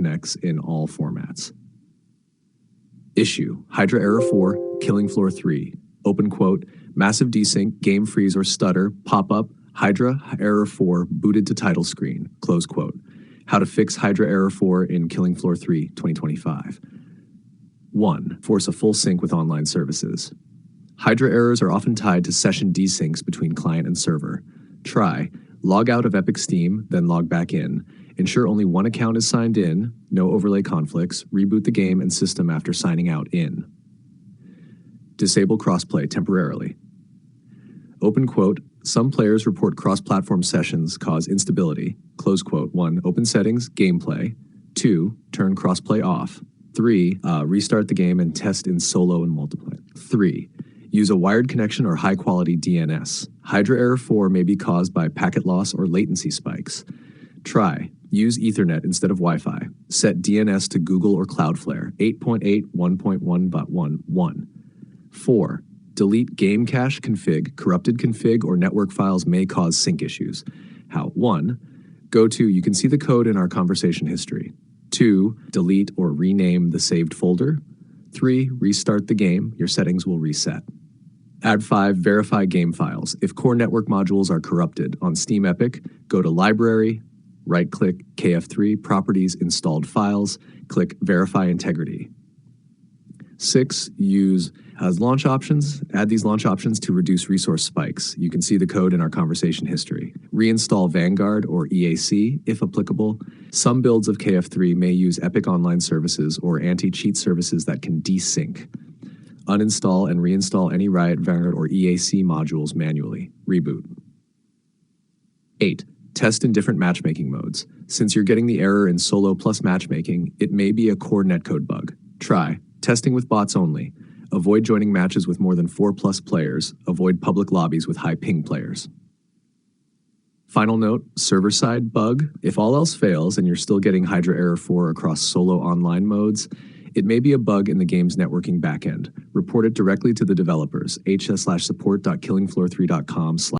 connects in all formats. Issue: Hydra Error 4, Killing Floor 3. Open quote, massive desync, game freeze or stutter, pop-up, Hydra Error 4 booted to title screen, close quote. How to fix Hydra Error 4 in Killing Floor 3, 2025. 1. Force a full sync with online services. Hydra errors are often tied to session desyncs between client and server. Try: log out of Epic Steam, then log back in. Ensure only one account is signed in, no overlay conflicts, reboot the game and system after signing out in. Disable crossplay temporarily. Open quote, some players report cross-platform sessions cause instability, close quote. 1. Open settings, gameplay. 2. Turn crossplay off. 3. Restart the game and test in solo and multiplayer. 3. Use a wired connection or high-quality DNS. Hydra Error 4 may be caused by packet loss or latency spikes. Try: use Ethernet instead of Wi-Fi. Set DNS to Google or Cloudflare 8.8.1.1.1. 4. Delete game cache config, corrupted config, or network files may cause sync issues. How? 1. Go to, you can see the code in our conversation history. 2. Delete or rename the saved folder. 3. Restart the game, your settings will reset. Add 5. Verify game files. If core network modules are corrupted, on Steam Epic, go to Library, right-click KF3, Properties, Installed Files, click Verify Integrity. 6. Use launch options. Add these launch options to reduce resource spikes. You can see the code in our conversation history. Reinstall Vanguard or EAC, if applicable. Some builds of KF3 may use Epic Online services or anti-cheat services that can desync. Uninstall and reinstall any Riot, Vanguard, or EAC modules manually. Reboot. 8. Test in different matchmaking modes. Since you're getting the error in solo plus matchmaking, it may be a core netcode bug. Try: testing with bots only. Avoid joining matches with more than 4+ players. Avoid public lobbies with high ping players. Final note, server-side bug. If all else fails and you're still getting Hydra Error 4 across solo online modes, it may be a bug in the game's networking backend. Report it directly to the developers, hs/support.killingfloor3.com/